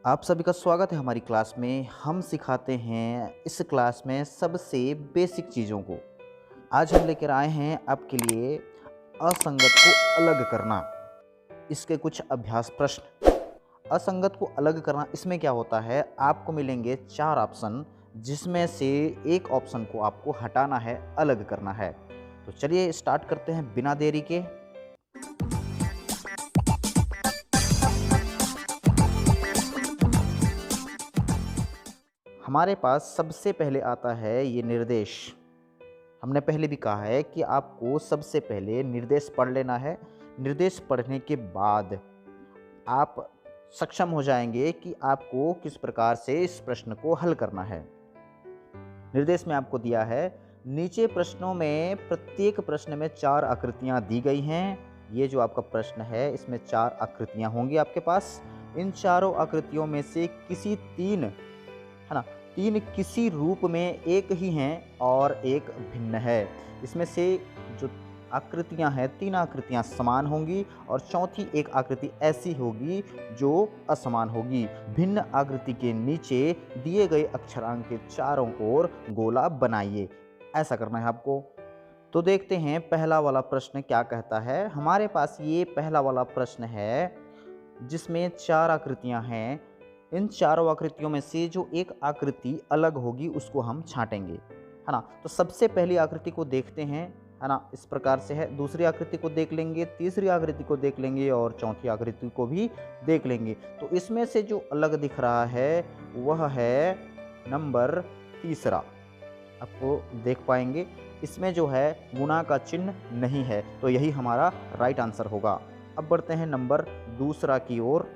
आप सभी का स्वागत है हमारी क्लास में। हम सिखाते हैं इस क्लास में सबसे बेसिक चीज़ों को। आज हम लेकर आए हैं आपके लिए असंगत को अलग करना। इसके कुछ अभ्यास प्रश्न। असंगत को अलग करना, इसमें क्या होता है, आपको मिलेंगे 4 ऑप्शन, जिसमें से एक ऑप्शन को आपको हटाना है, अलग करना है। तो चलिए स्टार्ट करते हैं बिना देरी के। हमारे पास सबसे पहले आता है ये निर्देश। हमने पहले भी कहा है कि आपको सबसे पहले निर्देश पढ़ लेना है। निर्देश पढ़ने के बाद आप सक्षम हो जाएंगे कि आपको किस प्रकार से इस प्रश्न को हल करना है। निर्देश में आपको दिया है, नीचे प्रश्नों में प्रत्येक प्रश्न में 4 आकृतियां दी गई हैं। ये जो आपका प्रश्न है, इसमें 4 आकृतियां होंगी आपके पास। इन चारों आकृतियों में से किसी 3, है ना, 3 किसी रूप में एक ही हैं और एक भिन्न है। इसमें से जो आकृतियां हैं, 3 आकृतियां समान होंगी और चौथी एक आकृति ऐसी होगी जो असमान होगी। भिन्न आकृति के नीचे दिए गए अक्षरांक के चारों ओर गोला बनाइए। ऐसा करना है आपको। तो देखते हैं पहला वाला प्रश्न क्या कहता है। हमारे पास ये पहला वाला प्रश्न है जिसमें 4 आकृतियां हैं। इन चारों आकृतियों में से जो एक आकृति अलग होगी उसको हम छांटेंगे, है ना। तो सबसे पहली आकृति को देखते हैं, है ना, इस प्रकार से है। दूसरी आकृति को देख लेंगे, तीसरी आकृति को देख लेंगे और चौथी आकृति को भी देख लेंगे। तो इसमें से जो अलग दिख रहा है वह है नंबर तीसरा। आपको देख पाएंगे इसमें जो है गुणा का चिन्ह नहीं है, तो यही हमारा राइट आंसर होगा। अब बढ़ते हैं नंबर दूसरा की ओर।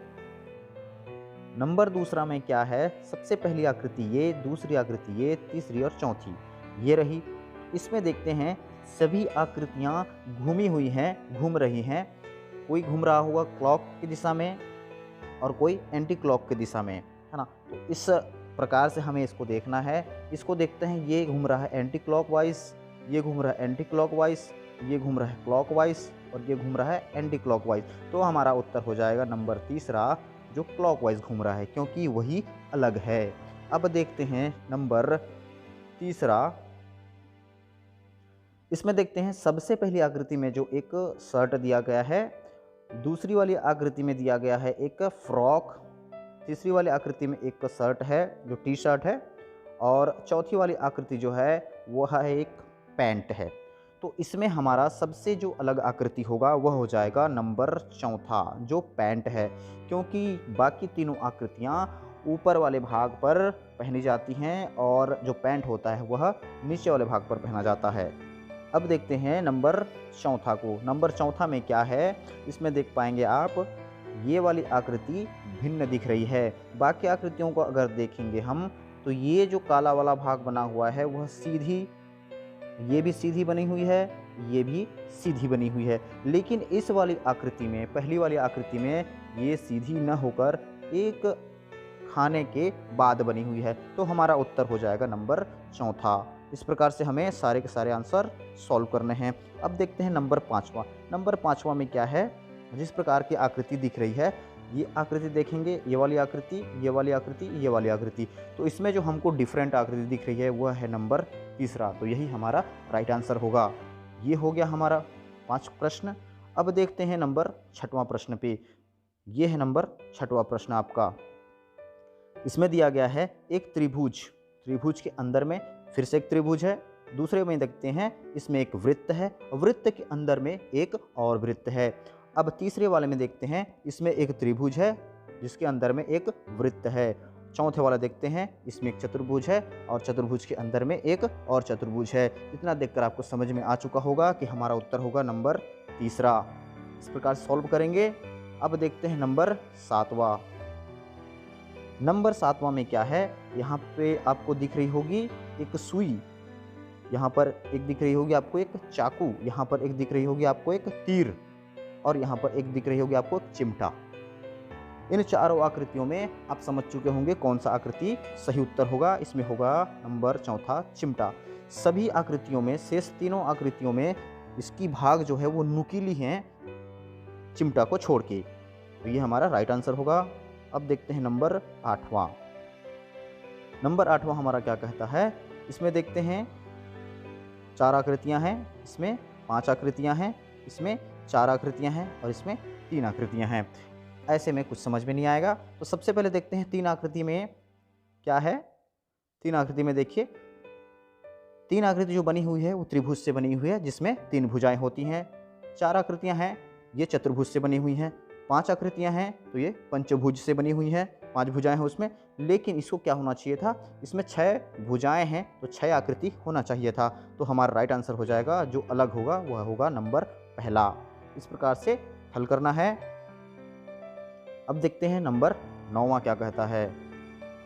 नंबर दूसरा में क्या है, सबसे पहली आकृति ये, दूसरी आकृति ये, तीसरी और चौथी ये रही। इसमें देखते हैं सभी आकृतियाँ घूमी हुई हैं, घूम रही हैं। कोई घूम रहा होगा क्लॉक की दिशा में और कोई एंटी क्लॉक की दिशा में, है ना। तो इस प्रकार से हमें इसको देखना है। इसको देखते हैं, ये घूम रहा है एंटी क्लॉक वाइज, ये घूम रहा है एंटी क्लॉक वाइज, ये घूम रहा है क्लॉक वाइज और ये घूम रहा है एंटी क्लॉक वाइज। तो हमारा उत्तर हो जाएगा नंबर तीसरा, जो क्लॉकवाइज घूम रहा है, क्योंकि वही अलग है। अब देखते हैं नंबर तीसरा। इसमें देखते हैं सबसे पहली आकृति में जो एक शर्ट दिया गया है, दूसरी वाली आकृति में दिया गया है एक फ्रॉक, तीसरी वाली आकृति में एक शर्ट है जो टी शर्ट है और चौथी वाली आकृति जो है वह है एक पैंट है। तो इसमें हमारा सबसे जो अलग आकृति होगा वह हो जाएगा नंबर चौथा, जो पैंट है, क्योंकि बाकी तीनों आकृतियाँ ऊपर वाले भाग पर पहनी जाती हैं और जो पैंट होता है वह नीचे वाले भाग पर पहना जाता है। अब देखते हैं नंबर चौथा को। नंबर चौथा में क्या है, इसमें देख पाएंगे आप ये वाली आकृति भिन्न दिख रही है। बाकी आकृतियों को अगर देखेंगे हम, तो ये जो काला वाला भाग बना हुआ है वह सीधी, ये भी सीधी बनी हुई है, ये भी सीधी बनी हुई है। लेकिन इस वाली आकृति में, पहली वाली आकृति में, ये सीधी न होकर एक खाने के बाद बनी हुई है। तो हमारा उत्तर हो जाएगा नंबर चौथा। इस प्रकार से हमें सारे के सारे आंसर सॉल्व करने हैं। अब देखते हैं नंबर पाँचवा। नंबर पाँचवा में क्या है, जिस प्रकार की आकृति दिख रही है, ये आकृति देखेंगे, ये वाली आकृति, ये वाली आकृति, ये वाली आकृति। तो इसमें जो हमको डिफरेंट आकृति दिख रही है वह है नंबर तीसरा। तो यही हमारा राइट आंसर होगा। ये हो गया हमारा 5 प्रश्न। अब देखते हैं नंबर 6वां प्रश्न पे। ये है नंबर 6वां प्रश्न आपका। इसमें दिया गया है एक त्रिभुज, त्रिभुज के अंदर में फिर से एक त्रिभुज है। दूसरे में देखते हैं इसमें एक वृत्त है, वृत्त के अंदर में एक और वृत्त है। अब तीसरे वाले में देखते हैं इसमें एक त्रिभुज है जिसके अंदर में एक वृत्त है। चौथे वाला देखते हैं इसमें एक चतुर्भुज है और चतुर्भुज के अंदर में एक और चतुर्भुज है। इतना देखकर आपको समझ में आ चुका होगा कि हमारा उत्तर होगा नंबर तीसरा। इस प्रकार सॉल्व करेंगे। अब देखते हैं नंबर 7वां। नंबर 7वां में क्या है, यहाँ पे आपको दिख रही होगी एक सुई, यहाँ पर एक दिख रही होगी आपको एक चाकू, यहाँ पर एक दिख रही होगी आपको एक तीर और यहाँ पर एक दिख रही होगी आपको चिमटा। इन चारों आकृतियों में आप समझ चुके होंगे कौन सा आकृति सही उत्तर होगा। इसमें होगा नंबर चौथा, चिमटा। सभी आकृतियों में, शेष तीनों आकृतियों में इसकी भाग जो है वो नुकीली हैं चिमटा को छोड़ के। तो ये हमारा राइट आंसर होगा। अब देखते हैं नंबर 8वां। नंबर 8वां हमारा क्या कहता है, इसमें देखते हैं 4 आकृतियां हैं, इसमें 5 आकृतियां हैं, इसमें 4 आकृतियां हैं और इसमें 3 आकृतियां हैं। ऐसे में कुछ समझ में नहीं आएगा। तो सबसे पहले देखते हैं 3 आकृति में क्या है। 3 आकृति में देखिए, 3 आकृति जो बनी हुई है वो त्रिभुज से बनी हुई है जिसमें 3 भुजाएं होती हैं। 4 आकृतियां हैं ये चतुर्भुज से बनी हुई हैं। 5 आकृतियां हैं तो ये पंचभुज से बनी हुई हैं, 5 भुजाएं हैं उसमें। लेकिन इसको क्या होना चाहिए था, इसमें 6 भुजाएं हैं तो 6 आकृति होना चाहिए था। तो हमारा राइट आंसर हो जाएगा, जो अलग होगा वह होगा नंबर पहला। इस प्रकार से हल करना है। अब देखते हैं नंबर 9वां क्या कहता है।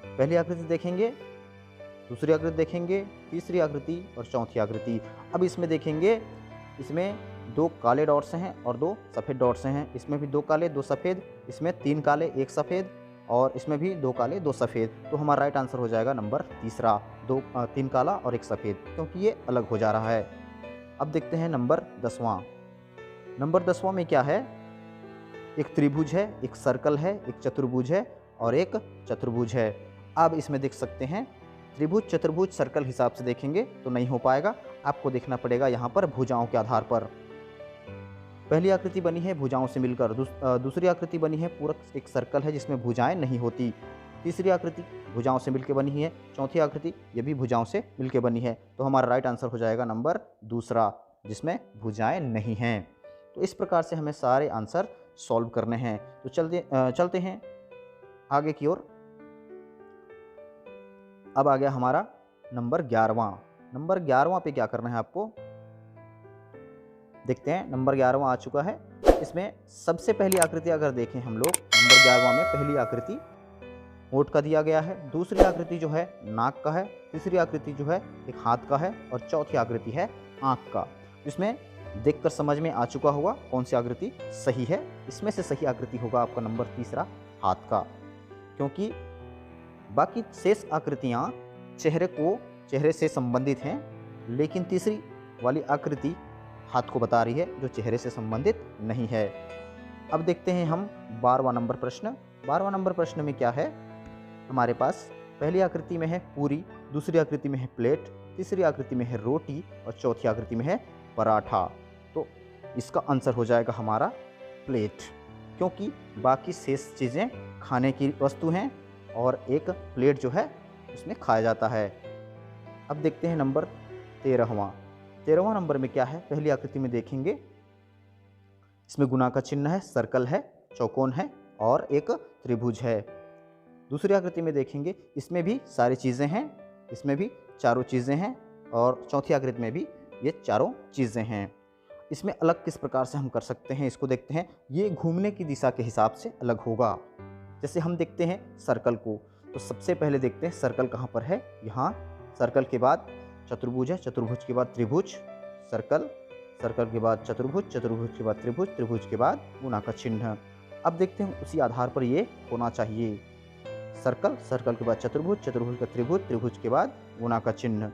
पहली आकृति देखेंगे, दूसरी आकृति देखेंगे, तीसरी आकृति और चौथी आकृति। अब इसमें देखेंगे, इसमें 2 काले डॉट्स हैं और 2 सफ़ेद डॉट्स हैं। इसमें भी 2 काले 2 सफ़ेद, इसमें 3 काले 1 सफ़ेद और इसमें भी 2 काले 2 सफ़ेद। तो हमारा राइट आंसर हो जाएगा नंबर तीसरा, 3 काला और 1 सफ़ेद, क्योंकि ये अलग हो जा रहा है। अब देखते हैं नंबर 10वां। नंबर 10वां में क्या है, एक त्रिभुज है, एक सर्कल है, एक चतुर्भुज है और एक चतुर्भुज है। अब इसमें देख सकते हैं त्रिभुज चतुर्भुज सर्कल हिसाब से देखेंगे तो नहीं हो पाएगा, आपको देखना पड़ेगा यहाँ पर भुजाओं के आधार पर। पहली आकृति बनी है भुजाओं से मिलकर, दूसरी आकृति बनी है पूरा एक सर्कल है जिसमें भुजाएं नहीं होती, तीसरी आकृति भुजाओं से मिलकर बनी है, चौथी आकृति ये भी भुजाओं से मिलकर बनी है। तो हमारा राइट आंसर हो जाएगा नंबर दूसरा, जिसमें भुजाएं नहीं हैं। तो इस प्रकार से हमें सारे आंसर सॉल्व करने हैं। तो चलते हैं आगे की ओर। अब आ गया हमारा नंबर 11वां। नंबर 11वां पे क्या करना है आपको, देखते हैं। नंबर 11वां आ चुका है। इसमें सबसे पहली आकृति अगर देखें हम लोग, नंबर 11वां में पहली आकृति होंठ का दिया गया है, दूसरी आकृति जो है नाक का है, तीसरी आकृति जो है एक हाथ का है और चौथी आकृति है आँख का। इसमें देखकर समझ में आ चुका होगा कौन सी आकृति सही है। इसमें से सही आकृति होगा आपका नंबर तीसरा, हाथ का, क्योंकि बाकी शेष आकृतियाँ चेहरे से संबंधित हैं, लेकिन तीसरी वाली आकृति हाथ को बता रही है जो चेहरे से संबंधित नहीं है। अब देखते हैं हम 12वां नंबर प्रश्न। 12वां नंबर प्रश्न में क्या है, हमारे पास पहली आकृति में है पूरी, दूसरी आकृति में है प्लेट, तीसरी आकृति में है रोटी और चौथी आकृति में है पराठा। तो इसका आंसर हो जाएगा हमारा प्लेट, क्योंकि बाकी शेष चीज़ें खाने की वस्तु हैं और एक प्लेट जो है उसमें खाया जाता है। अब देखते हैं नंबर 13वां। 13वां नंबर में क्या है, पहली आकृति में देखेंगे, इसमें गुना का चिन्ह है, सर्कल है, चौकोन है और एक त्रिभुज है। दूसरी आकृति में देखेंगे, इसमें भी सारी चीज़ें हैं, इसमें भी चारों चीज़ें हैं और चौथी आकृति में भी ये चारों चीज़ें हैं। इसमें अलग किस प्रकार से हम कर सकते हैं, इसको देखते हैं। ये घूमने की दिशा के हिसाब से अलग होगा। जैसे हम देखते हैं सर्कल को, तो सबसे पहले देखते हैं सर्कल कहाँ पर है, यहाँ। सर्कल के बाद चतुर्भुज है, चतुर्भुज के बाद त्रिभुज, सर्कल, सर्कल के बाद चतुर्भुज, चतुर्भुज के बाद त्रिभुज, त्रिभुज के बाद गुना का चिन्ह। अब देखते हैं उसी आधार पर ये होना चाहिए। सर्कल, सर्कल के बाद चतुर्भुज, चतुर्भुज का त्रिभुज, त्रिभुज के बाद गुना का चिन्ह।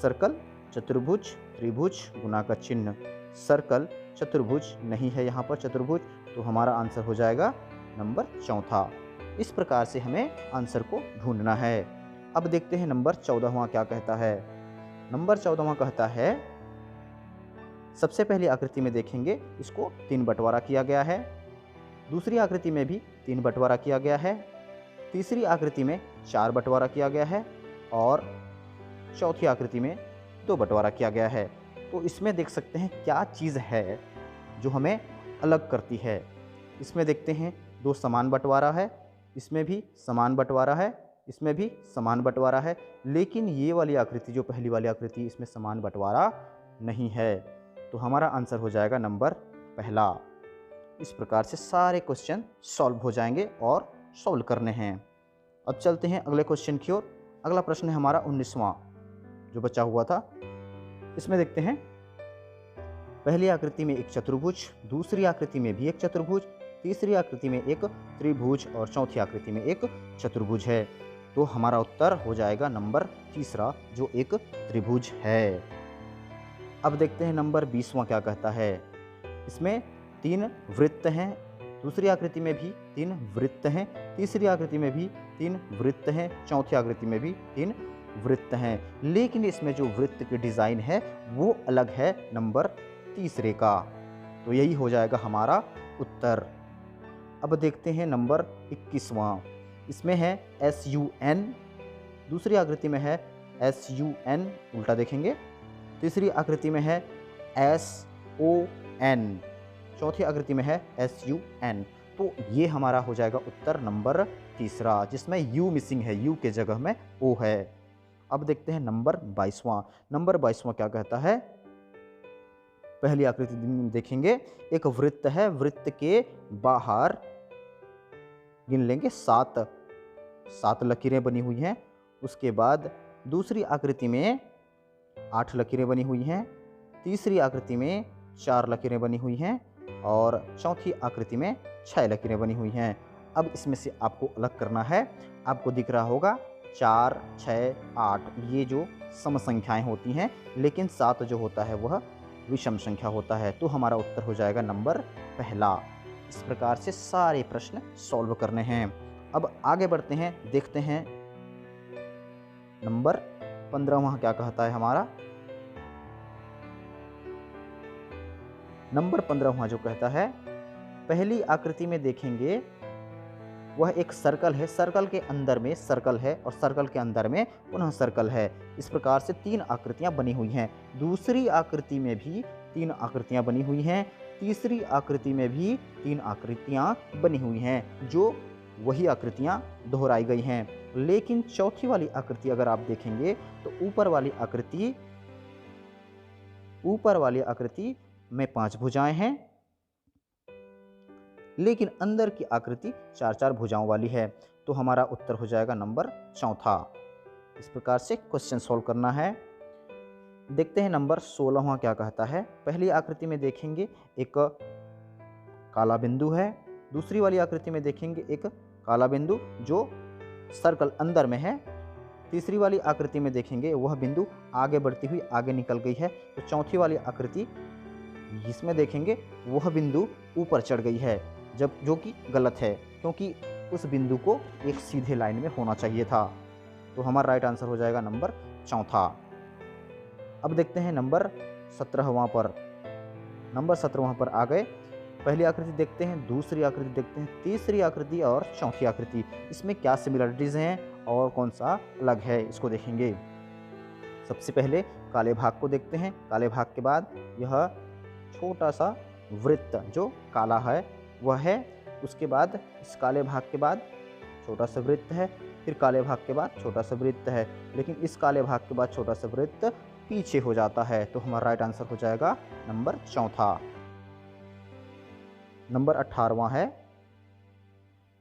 सर्कल, चतुर्भुज, त्रिभुज, गुना का चिन्ह। सर्कल, चतुर्भुज नहीं है यहाँ पर चतुर्भुज, तो हमारा आंसर हो जाएगा नंबर चौथा। इस प्रकार से हमें आंसर को ढूंढना है। अब देखते हैं नंबर 14वां क्या कहता है। नंबर 14वां कहता है, सबसे पहली आकृति में देखेंगे, इसको 3 बंटवारा किया गया है, दूसरी आकृति में भी 3 बंटवारा किया गया है, तीसरी आकृति में 4 बंटवारा किया गया है और चौथी आकृति में 2 बंटवारा किया गया है। तो इसमें देख सकते हैं क्या चीज़ है जो हमें अलग करती है। इसमें देखते हैं 2 समान बंटवारा है, इसमें भी समान बंटवारा है, इसमें भी समान बंटवारा है, लेकिन ये वाली आकृति जो पहली वाली आकृति, इसमें समान बंटवारा नहीं है। तो हमारा आंसर हो जाएगा नंबर पहला। इस प्रकार से सारे क्वेश्चन सॉल्व हो जाएंगे और सॉल्व करने हैं। अब चलते हैं अगले क्वेश्चन की ओर। अगला प्रश्न है हमारा 19वां जो बचा हुआ था। इसमें देखते हैं, पहली आकृति में एक चतुर्भुज, दूसरी आकृति में भी एक चतुर्भुज, तीसरी आकृति में एक त्रिभुज और चौथी आकृति में एक चतुर्भुज है। तो हमारा उत्तर हो जाएगा नंबर तीसरा, जो एक त्रिभुज है। अब देखते हैं नंबर 20वां क्या कहता है। इसमें 3 वृत्त हैं, दूसरी आकृति में भी 3 वृत्त हैं, तीसरी आकृति में भी 3 वृत्त हैं, चौथी आकृति में भी 3 वृत्त हैं। लेकिन इसमें जो वृत्त की डिज़ाइन है वो अलग है नंबर तीसरे का। तो यही हो जाएगा हमारा उत्तर। अब देखते हैं नंबर 21वां। इसमें है SUN, दूसरी आकृति में है SUN, उल्टा देखेंगे। तीसरी आकृति में है SON, चौथी आकृति में है SUN। तो ये हमारा हो जाएगा उत्तर नंबर तीसरा, जिसमें U मिसिंग है, U के जगह में O है। अब देखते हैं नंबर 22वां। नंबर 22वां क्या कहता है? पहली आकृति देखेंगे, एक वृत्त है, वृत्त के बाहर गिन लेंगे 7 लकीरें बनी हुई हैं। उसके बाद दूसरी आकृति में 8 लकीरें बनी हुई हैं, तीसरी आकृति में 4 लकीरें बनी हुई हैं और चौथी आकृति में 6 लकीरें बनी हुई हैं। अब इसमें से आपको अलग करना है। आपको दिख रहा होगा 4, 6, 8 ये जो सम संख्याएं होती हैं, लेकिन 7 जो होता है वह विषम संख्या होता है। तो हमारा उत्तर हो जाएगा नंबर पहला। इस प्रकार से सारे प्रश्न सॉल्व करने हैं। अब आगे बढ़ते हैं, देखते हैं नंबर 15वां क्या कहता है हमारा। नंबर 15वां जो कहता है, पहली आकृति में देखेंगे वह एक सर्कल है, सर्कल के अंदर में सर्कल है और सर्कल के अंदर में पुनः सर्कल है। इस प्रकार से 3 आकृतियां बनी हुई हैं। दूसरी आकृति में भी 3 आकृतियां बनी हुई हैं, तीसरी आकृति में भी 3 आकृतियां बनी हुई हैं, जो वही आकृतियां दोहराई गई हैं। लेकिन चौथी वाली आकृति अगर आप देखेंगे तो ऊपर वाली आकृति में 5 भुजाएं हैं, लेकिन अंदर की आकृति 4-4 भुजाओं वाली है। तो हमारा उत्तर हो जाएगा नंबर चौथा। इस प्रकार से क्वेश्चन सॉल्व करना है। देखते हैं नंबर 16वां क्या कहता है। पहली आकृति में देखेंगे एक काला बिंदु है, दूसरी वाली आकृति में देखेंगे एक काला बिंदु जो सर्कल अंदर में है, तीसरी वाली आकृति में देखेंगे वह बिंदु आगे बढ़ती हुई आगे निकल गई है। तो चौथी वाली आकृति जिसमें देखेंगे वह बिंदु ऊपर चढ़ गई है, जो कि गलत है, क्योंकि उस बिंदु को एक सीधे लाइन में होना चाहिए था। तो हमारा राइट आंसर हो जाएगा नंबर चौथा। अब देखते हैं नंबर 17वां पर। नंबर 17वां पर आ गए। पहली आकृति देखते हैं, दूसरी आकृति देखते हैं, तीसरी आकृति और चौथी आकृति। इसमें क्या सिमिलरिटीज़ हैं और कौन सा अलग है, इसको देखेंगे। सबसे पहले काले भाग को देखते हैं। काले भाग के बाद यह छोटा सा वृत्त जो काला है वह है। उसके बाद इस काले भाग के बाद छोटा सा वृत्त है, फिर काले भाग के बाद छोटा सा वृत्त है, लेकिन इस काले भाग के बाद छोटा सा वृत्त पीछे हो जाता है। तो हमारा राइट आंसर हो जाएगा नंबर चौथा। नंबर 18वां है।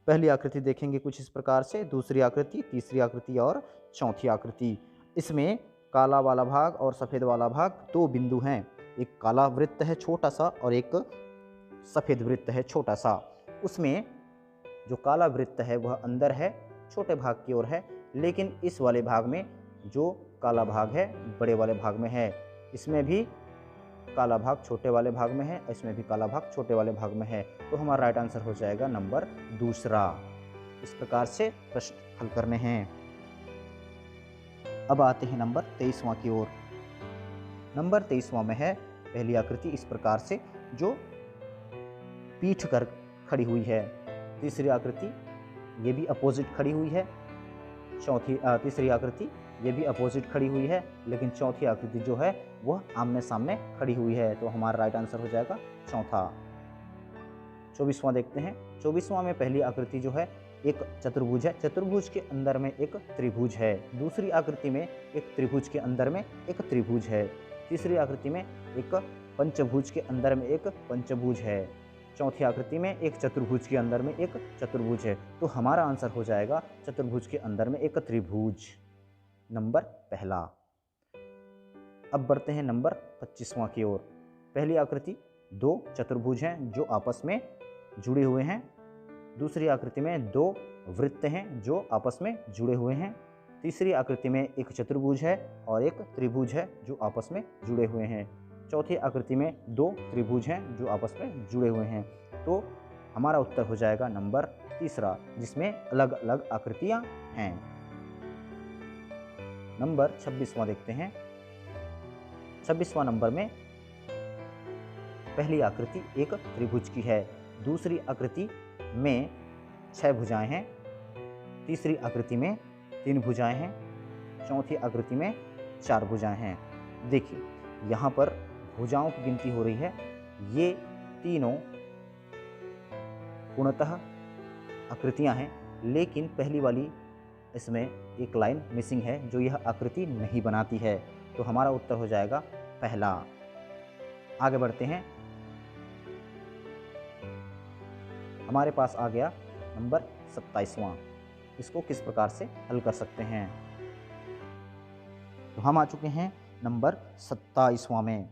पहली आकृति देखेंगे कुछ इस प्रकार से, दूसरी आकृति, तीसरी आकृति और चौथी आकृति। इसमें काला वाला भाग और सफ़ेद वाला भाग 2 बिंदु हैं। एक काला वृत्त है छोटा सा और एक सफ़ेद वृत्त है छोटा सा। उसमें जो काला वृत्त है वह अंदर है, छोटे भाग की ओर है, लेकिन इस वाले भाग में जो काला भाग है बड़े वाले भाग में है। इसमें भी काला भाग छोटे वाले भाग में है, इसमें भी काला भाग छोटे वाले भाग में है। तो हमारा राइट आंसर हो जाएगा नंबर दूसरा। इस प्रकार से प्रश्न हल करने हैं। अब आते हैं नंबर 23वां की ओर। नंबर 23वां में है पहली आकृति इस प्रकार से जो पीठ कर खड़ी हुई है, तीसरी आकृति ये भी अपोजिट खड़ी हुई है, तीसरी आकृति ये भी अपोजिट खड़ी हुई है, लेकिन चौथी आकृति जो है वह आमने सामने खड़ी हुई है। तो हमारा राइट आंसर हो जाएगा चौथा। 24वां देखते हैं। 24वां में पहली आकृति जो है एक चतुर्भुज है, चतुर्भुज के अंदर में एक त्रिभुज है। दूसरी आकृति में एक त्रिभुज के अंदर में एक त्रिभुज है। तीसरी आकृति में एक पंचभुज के अंदर में एक पंचभुज है। चौथी आकृति में एक चतुर्भुज के अंदर में एक चतुर्भुज है। तो हमारा आंसर हो जाएगा चतुर्भुज के अंदर में एक त्रिभुज, नंबर पहला। अब बढ़ते हैं नंबर 25वां की ओर। पहली आकृति 2 चतुर्भुज हैं जो आपस में जुड़े हुए हैं। दूसरी आकृति में 2 वृत्त हैं जो आपस में जुड़े हुए हैं। तीसरी आकृति में एक चतुर्भुज है और एक त्रिभुज है जो आपस में जुड़े हुए हैं। चौथी आकृति में 2 त्रिभुज हैं जो आपस में जुड़े हुए हैं। तो हमारा उत्तर हो जाएगा नंबर तीसरा, जिसमें अलग अलग आकृतियां हैं। नंबर 26वां देखते हैं। 26वां नंबर में पहली आकृति एक त्रिभुज की है, दूसरी आकृति में 6 भुजाएं हैं, तीसरी आकृति में 3 भुजाएं हैं, चौथी आकृति में 4 भुजाएं हैं। देखिए यहाँ पर भुजाओं की गिनती हो रही है। ये तीनों पूर्णतः आकृतियां हैं, लेकिन पहली वाली इसमें एक लाइन मिसिंग है जो यह आकृति नहीं बनाती है, तो हमारा उत्तर हो जाएगा पहला। आगे बढ़ते हैं। हमारे पास आ गया नंबर 27वां। इसको किस प्रकार से हल कर सकते हैं? तो हम आ चुके हैं नंबर 27वां में।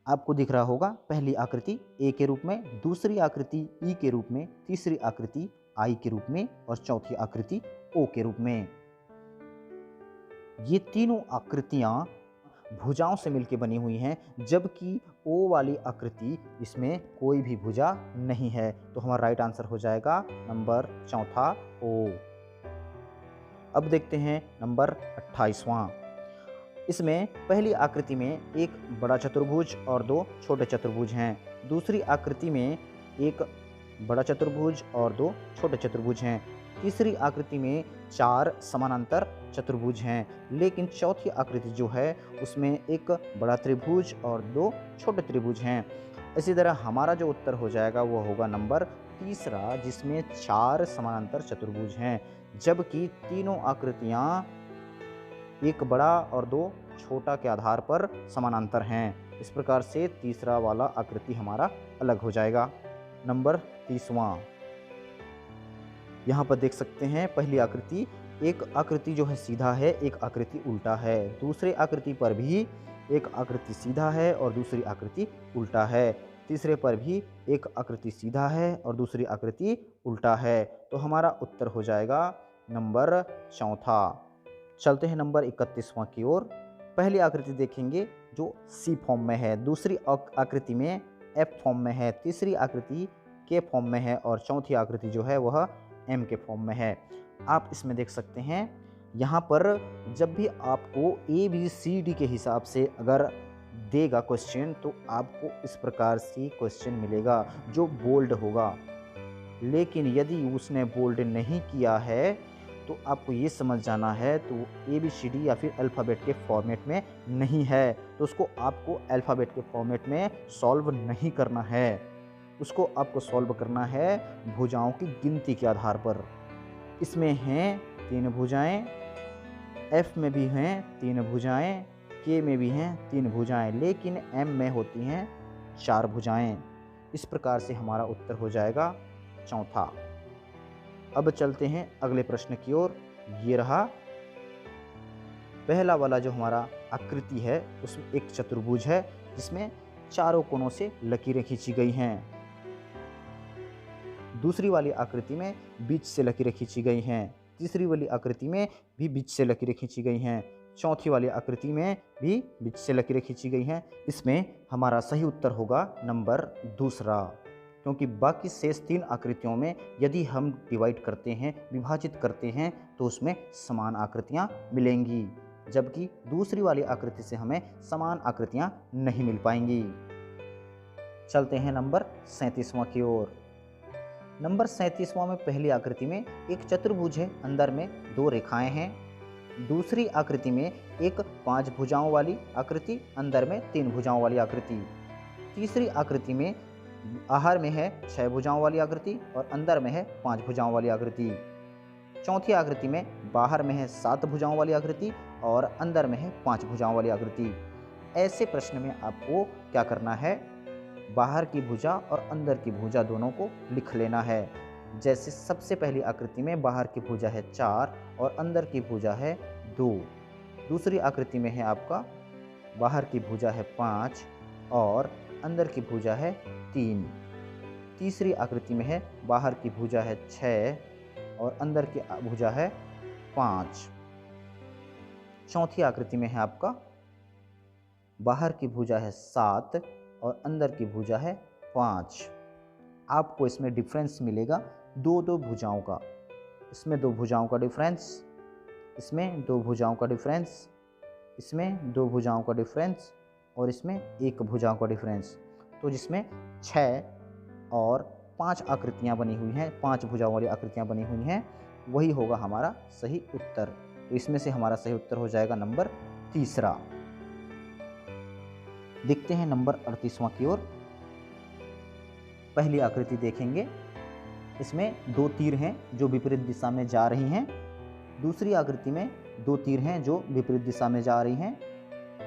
आपको दिख रहा होगा पहली आकृति ए के रूप में, दूसरी आकृति ई के रूप में, तीसरी आकृति आई के रूप में और चौथी आकृति ओ के रूप में। ये तीनों आकृतियां भुजाओं से मिलकर बनी हुई हैं, जबकि ओ वाली आकृति इसमें कोई भी भुजा नहीं है, तो हमारा राइट आंसर हो जाएगा नंबर चौथा ओ। अब देखते हैं नंबर 28वां। इसमें पहली आकृति में एक बड़ा चतुर्भुज और 2 छोटे चतुर्भुज हैं, दूसरी आकृति में एक बड़ा चतुर्भुज और 2 छोटे चतुर्भुज हैं, तीसरी आकृति में 4 समानांतर चतुर्भुज हैं, लेकिन चौथी आकृति जो है उसमें एक बड़ा त्रिभुज और 2 छोटे त्रिभुज हैं। इसी तरह हमारा जो उत्तर हो जाएगा वो होगा नंबर तीसरा, जिसमें 4 समानांतर चतुर्भुज हैं, जबकि तीनों आकृतियां एक बड़ा और 2 छोटा के आधार पर समानांतर हैं। इस प्रकार से तीसरा वाला आकृति हमारा अलग हो जाएगा। नंबर 30वां। यहाँ पर देख सकते हैं पहली आकृति, एक आकृति जो है सीधा है, एक आकृति उल्टा है, दूसरी आकृति पर भी एक आकृति सीधा है और दूसरी आकृति उल्टा है, तीसरे पर भी एक आकृति सीधा है और दूसरी आकृति उल्टा है, तो हमारा उत्तर हो जाएगा नंबर चौथा। चलते हैं नंबर 31वां की ओर। पहली आकृति देखेंगे जो सी फॉर्म में है, दूसरी आकृति में एफ फॉर्म में है, तीसरी आकृति के फॉर्म में है और चौथी आकृति जो है वह एम के फॉर्म में है। आप इसमें देख सकते हैं यहाँ पर जब भी आपको ए बी सी डी के हिसाब से अगर देगा क्वेश्चन, तो आपको इस प्रकार से क्वेश्चन मिलेगा जो बोल्ड होगा, लेकिन यदि उसने बोल्ड नहीं किया है तो आपको ये समझ जाना है तो ए बी सी डी या फिर अल्फ़ाबेट के फॉर्मेट में नहीं है, तो उसको आपको अल्फ़ाबेट के फॉर्मेट में सॉल्व नहीं करना है, उसको आपको सॉल्व करना है भुजाओं की गिनती के आधार पर। इसमें हैं 3 भुजाएं, एफ में भी हैं 3 भुजाएं, के में भी हैं 3 भुजाएं, लेकिन एम में होती हैं 4 भुजाएं। इस प्रकार से हमारा उत्तर हो जाएगा चौथा। अब चलते हैं अगले प्रश्न की ओर। ये रहा पहला वाला जो हमारा आकृति है, उसमें एक चतुर्भुज है जिसमें चारों कोनों से लकीरें खींची गई हैं। दूसरी वाली आकृति में बीच से लकीरें खींची गई हैं, तीसरी वाली आकृति में भी बीच से लकीरें खींची गई हैं, चौथी वाली आकृति में भी बीच से लकीरें खींची गई हैं। इसमें हमारा सही उत्तर होगा नंबर दूसरा, क्योंकि बाकी शेष 3 आकृतियों में यदि हम डिवाइड करते हैं, विभाजित करते हैं, तो उसमें समान आकृतियां मिलेंगी, जबकि दूसरी वाली आकृति से हमें समान आकृतियां नहीं मिल पाएंगी। चलते हैं नंबर 37वां की ओर। नंबर 37वां में पहली आकृति में एक चतुर्भुज है, अंदर में 2 रेखाएं हैं, दूसरी आकृति में एक 5 भुजाओं वाली आकृति, अंदर में 3 भुजाओं वाली आकृति, तीसरी आकृति में बाहर में है 6 भुजाओं वाली आकृति और अंदर में है 5 भुजाओं वाली आकृति, चौथी आकृति में बाहर में है 7 भुजाओं वाली आकृति और अंदर में है 5 भुजाओं वाली आकृति। ऐसे प्रश्न में आपको क्या करना है, बाहर की भुजा और अंदर की भुजा दोनों को लिख लेना है। जैसे सबसे पहली आकृति में बाहर की भुजा है 4 और अंदर की भुजा है 2, दूसरी आकृति में है आपका बाहर की भुजा है 5 और अंदर की भुजा है 3, तीसरी आकृति में है बाहर की भुजा है 6 और अंदर की भुजा है 5, चौथी आकृति में है आपका बाहर की भुजा है 7 और अंदर की भुजा है 5। आपको इसमें डिफरेंस मिलेगा दो दो भुजाओं का। इसमें दो भुजाओं का डिफरेंस, इसमें दो भुजाओं का डिफरेंस, इसमें दो भुजाओं का डिफरेंस और इसमें एक भुजाओं का डिफरेंस। तो जिसमें 6 और 5 आकृतियाँ बनी हुई हैं, 5 भुजाओं वाली आकृतियाँ बनी हुई हैं, वही होगा हमारा सही उत्तर। तो इसमें से हमारा सही उत्तर हो जाएगा नंबर तीसरा। देखते हैं नंबर 38वां की ओर। पहली आकृति देखेंगे, इसमें 2 तीर हैं जो विपरीत दिशा में जा रही हैं। दूसरी आकृति में 2 तीर हैं जो विपरीत दिशा में जा रही हैं।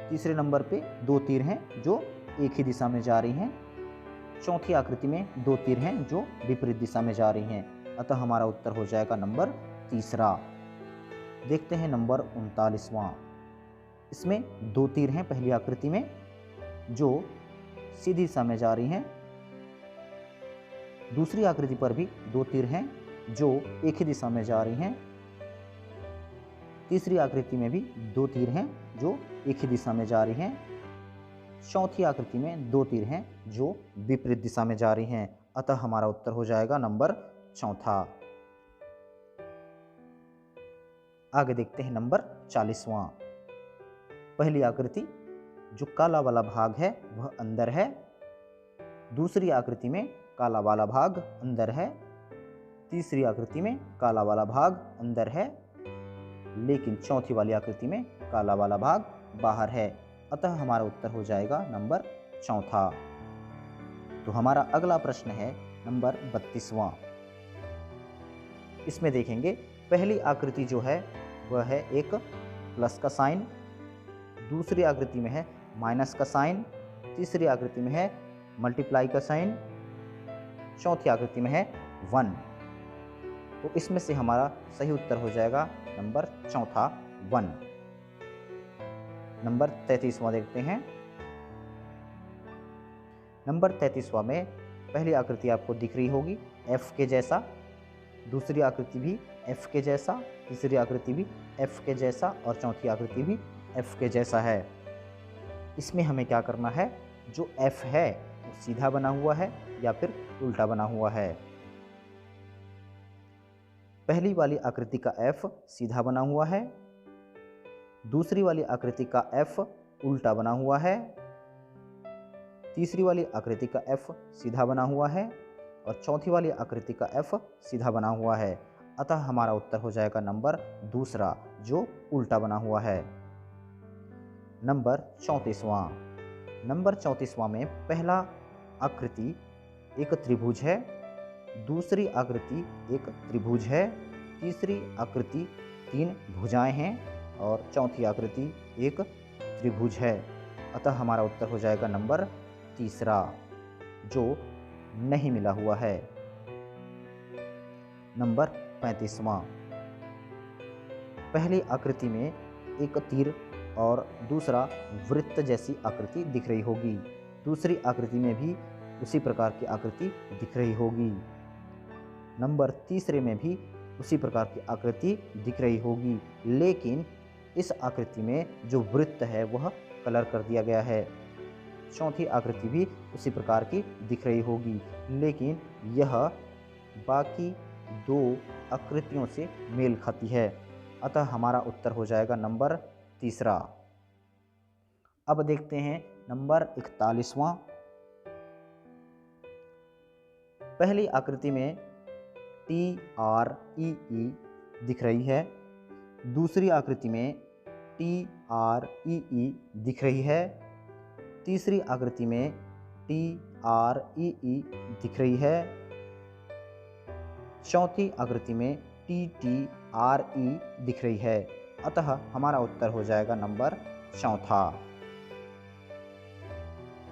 तीसरे नंबर पे 2 तीर हैं जो एक ही दिशा में जा रही हैं। चौथी आकृति में 2 तीर हैं जो विपरीत दिशा में जा रही हैं। अतः हमारा उत्तर हो जाएगा नंबर तीसरा। देखते हैं नंबर 39वां। इसमें 2 तीर हैं पहली आकृति में जो सीधी दिशा में जा रही हैं। दूसरी आकृति पर भी 2 तीर हैं जो एक ही दिशा में जा रही हैं। तीसरी आकृति में भी 2 तीर हैं जो एक ही दिशा में जा रही हैं। चौथी आकृति में 2 तीर हैं जो विपरीत दिशा में जा रही हैं। अतः हमारा उत्तर हो जाएगा नंबर चौथा। आगे देखते हैं नंबर 40वां। पहली आकृति जो काला वाला भाग है वह अंदर है। दूसरी आकृति में काला वाला भाग अंदर है। तीसरी आकृति में काला वाला भाग अंदर है, लेकिन चौथी वाली आकृति में काला वाला भाग बाहर है। अतः हमारा उत्तर हो जाएगा नंबर चौथा। तो हमारा अगला प्रश्न है नंबर 32वां। इसमें देखेंगे पहली आकृति जो है वह है एक प्लस का साइन, दूसरी आकृति में है माइनस का साइन, तीसरी आकृति में है मल्टीप्लाई का साइन, चौथी आकृति में है 1। तो इसमें से हमारा सही उत्तर हो जाएगा नंबर चौथा 1। नंबर 33वां देखते हैं। नंबर 33वां में पहली आकृति आपको दिख रही होगी F के जैसा, दूसरी आकृति भी F के जैसा, तीसरी आकृति भी F के जैसा और चौथी आकृति भी F के जैसा है। इसमें हमें क्या करना है, जो F है वो सीधा बना हुआ है या फिर उल्टा बना हुआ है। पहली वाली आकृति का F सीधा बना हुआ है, दूसरी वाली आकृति का F उल्टा बना हुआ है, तीसरी वाली आकृति का F सीधा बना हुआ है और चौथी वाली आकृति का F सीधा बना हुआ है। अतः हमारा उत्तर हो जाएगा नंबर दूसरा जो उल्टा बना हुआ है। नंबर 34वां। नंबर 34वां में पहला आकृति एक त्रिभुज है, दूसरी आकृति एक त्रिभुज है, तीसरी आकृति 3 भुजाएं हैं और चौथी आकृति एक त्रिभुज है। अतः हमारा उत्तर हो जाएगा नंबर तीसरा जो नहीं मिला हुआ है। नंबर 35वां। पहली आकृति में एक तीर और दूसरा वृत्त जैसी आकृति दिख रही होगी, दूसरी आकृति में भी उसी प्रकार की आकृति दिख रही होगी, नंबर तीसरे में भी उसी प्रकार की आकृति दिख रही होगी, लेकिन इस आकृति में जो वृत्त है वह कलर कर दिया गया है। चौथी आकृति भी उसी प्रकार की दिख रही होगी, लेकिन यह बाकी 2 आकृतियों से मेल खाती है। अतः हमारा उत्तर हो जाएगा नंबर तीसरा। अब देखते हैं नंबर 41वां। पहली आकृति में TREE दिख रही है, दूसरी आकृति में TREE दिख रही है, तीसरी आकृति में TREE दिख रही है, चौथी आकृति में TTRE दिख रही है। अतः हमारा उत्तर हो जाएगा नंबर चौथा।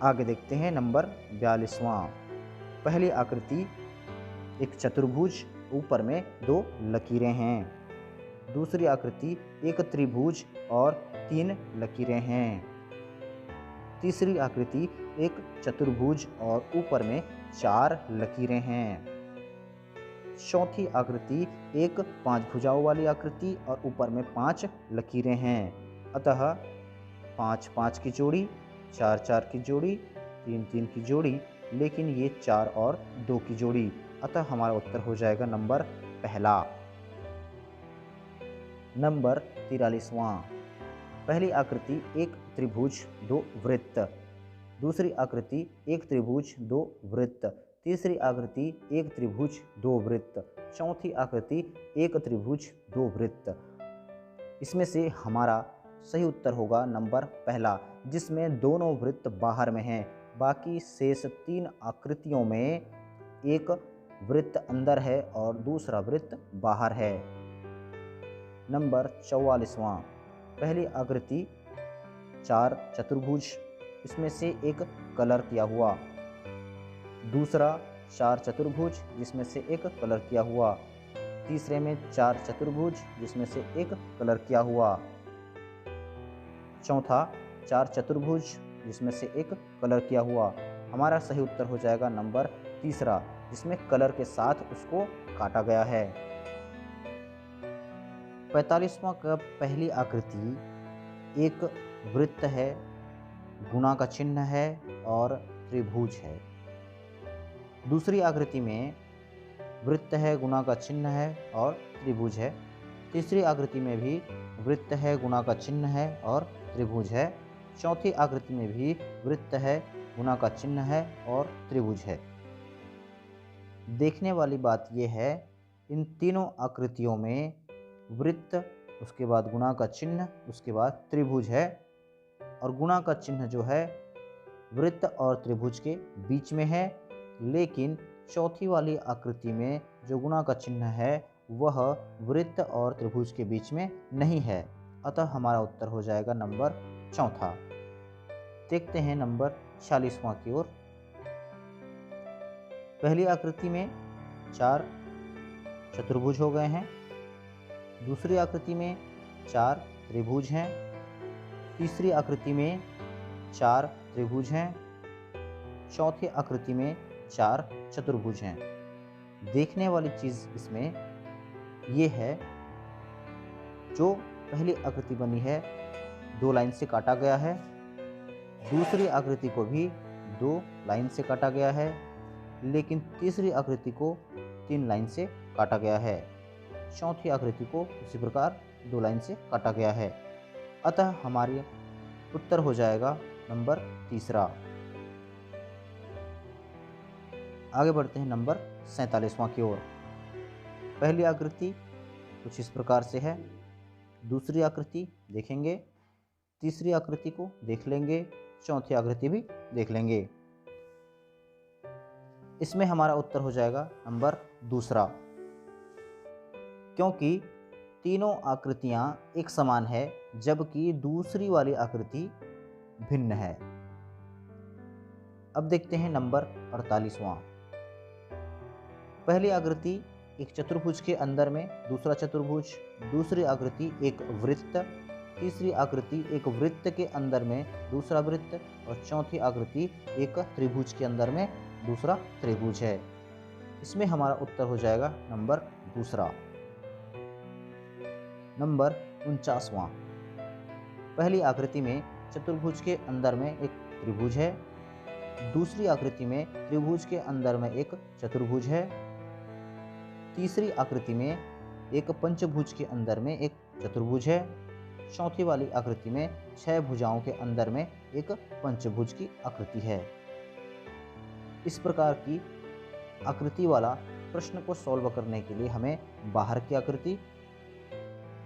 आगे देखते हैं नंबर 42वां। पहली आकृति एक चतुर्भुज, ऊपर में 2 लकीरें हैं, दूसरी आकृति एक त्रिभुज और 3 लकीरें हैं, तीसरी आकृति एक चतुर्भुज और ऊपर में 4 लकीरें हैं, चौथी आकृति एक 5 भुजाओं वाली आकृति और ऊपर में 5 लकीरें हैं। अतः 5 5 की जोड़ी, 4 4 की जोड़ी, 3 3 की जोड़ी लेकिन ये 4 और 2 की जोड़ी, अतः हमारा उत्तर हो जाएगा नंबर पहला। नंबर 43वां। पहली आकृति एक त्रिभुज 2 वृत्त, दूसरी आकृति एक त्रिभुज 2 वृत्त, तीसरी आकृति एक त्रिभुज 2 वृत्त, चौथी आकृति एक त्रिभुज 2 वृत्त। इसमें से हमारा सही उत्तर होगा नंबर पहला, जिसमें दोनों वृत्त बाहर में हैं। बाकी शेष 3 आकृतियों में एक वृत्त अंदर है और दूसरा वृत्त बाहर है। नंबर 44वां। पहली आकृति 4 चतुर्भुज, इसमें से एक कलर किया हुआ, दूसरा 4 चतुर्भुज जिसमें से एक कलर किया हुआ, तीसरे में 4 चतुर्भुज जिसमें से एक कलर किया हुआ, चौथा 4 चतुर्भुज जिसमें से एक कलर किया हुआ। हमारा सही उत्तर हो जाएगा नंबर तीसरा, जिसमें कलर के साथ उसको काटा गया है। 45वां का पहली आकृति एक वृत्त है, गुणा का चिन्ह है और त्रिभुज है। दूसरी आकृति में वृत्त है, गुणा का चिन्ह है और त्रिभुज है। तीसरी आकृति में भी वृत्त है, गुणा का चिन्ह है और त्रिभुज है। चौथी आकृति में भी वृत्त है, गुणा का चिन्ह है और त्रिभुज है। देखने वाली बात यह है, इन तीनों आकृतियों में वृत्त, उसके बाद गुणा का चिन्ह, उसके बाद त्रिभुज है, और गुणा का चिन्ह जो है वृत्त और त्रिभुज के बीच में है, लेकिन चौथी वाली आकृति में जो गुणा का चिन्ह है वह वृत्त और त्रिभुज के बीच में नहीं है, अतः हमारा उत्तर हो जाएगा नंबर चौथा। देखते हैं नंबर 46वां की ओर। पहली आकृति में 4 चतुर्भुज हो गए हैं, दूसरी आकृति में 4 त्रिभुज हैं, तीसरी आकृति में 4 त्रिभुज हैं, चौथी आकृति में 4 चतुर्भुज हैं। देखने वाली चीज़ इसमें ये है, जो पहली आकृति बनी है 2 लाइन से काटा गया है, दूसरी आकृति को भी 2 लाइन से काटा गया है, लेकिन तीसरी आकृति को 3 लाइन से काटा गया है, चौथी आकृति को उसी प्रकार 2 लाइन से काटा गया है, अतः हमारी उत्तर हो जाएगा नंबर तीसरा। आगे बढ़ते हैं नंबर 47वां की ओर। पहली आकृति कुछ इस प्रकार से है, दूसरी आकृति देखेंगे, तीसरी आकृति को देख लेंगे, चौथी आकृति भी देख लेंगे। इसमें हमारा उत्तर हो जाएगा नंबर दूसरा, क्योंकि तीनों आकृतियां एक समान है, जबकि दूसरी वाली आकृति भिन्न है। अब देखते हैं नंबर 48वां। पहली आकृति एक चतुर्भुज के अंदर में दूसरा चतुर्भुज, दूसरी आकृति एक वृत्त, तीसरी आकृति एक वृत्त के अंदर में दूसरा वृत्त, और चौथी आकृति एक त्रिभुज के अंदर में दूसरा त्रिभुज है। इसमें हमारा उत्तर हो जाएगा नंबर दूसरा। नंबर 49वां। पहली आकृति में चतुर्भुज के अंदर में एक त्रिभुज है, दूसरी आकृति में त्रिभुज के अंदर में एक चतुर्भुज है, तीसरी आकृति में एक पंचभुज के अंदर में एक चतुर्भुज है, चौथी वाली आकृति में 6 भुजाओं के अंदर में एक पंचभुज की आकृति है। इस प्रकार की आकृति वाला प्रश्न को सॉल्व करने के लिए हमें बाहर की आकृति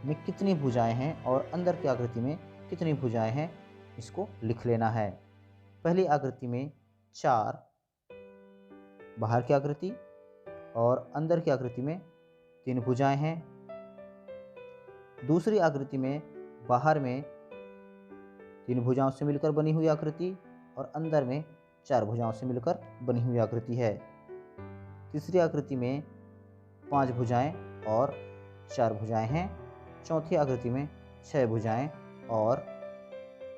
में कितनी भुजाएं हैं और अंदर की आकृति में कितनी भुजाएं हैं, इसको लिख लेना है। पहली आकृति में 4 बाहर की आकृति और अंदर की आकृति में 3 भुजाएं हैं। दूसरी आकृति में बाहर में 3 भुजाओं से मिलकर बनी हुई आकृति और अंदर में 4 भुजाओं से मिलकर बनी हुई आकृति है। तीसरी आकृति में 5 भुजाएं और 4 भुजाएं हैं। चौथी आकृति में 6 भुजाएं और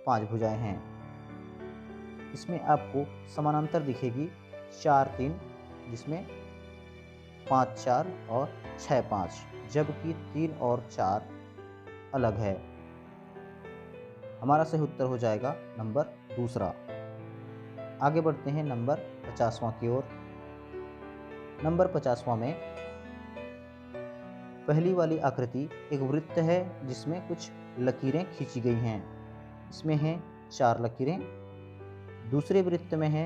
5 भुजाएं हैं। इसमें आपको समानांतर दिखेगी 4 3, जिसमें 5 4 और 6 5, जबकि 3 और 4 अलग है। हमारा सही उत्तर हो जाएगा नंबर दूसरा। आगे बढ़ते हैं नंबर 50वां की ओर। नंबर 50वां में पहली वाली आकृति एक वृत्त है जिसमें कुछ लकीरें खींची गई हैं। इसमें हैं 4 लकीरें। दूसरे वृत्त में है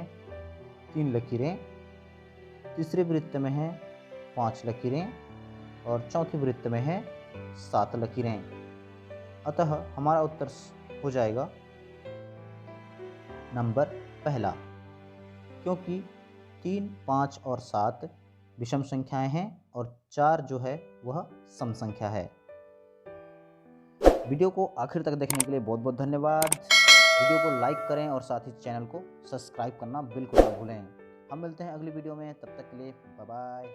3 लकीरें। तीसरे वृत्त में है 5 लकीरें और चौथे वृत्त में है 7 लकीरें। अतः हमारा उत्तर हो जाएगा नंबर पहला, क्योंकि 3, 5 और 7 विषम संख्याएं हैं और 4 जो है वह सम संख्या है। वीडियो को आखिर तक देखने के लिए बहुत बहुत धन्यवाद। वीडियो को लाइक करें और साथ ही चैनल को सब्सक्राइब करना बिल्कुल ना भूलें। हम मिलते हैं अगली वीडियो में, तब तक के लिए बाय बाय।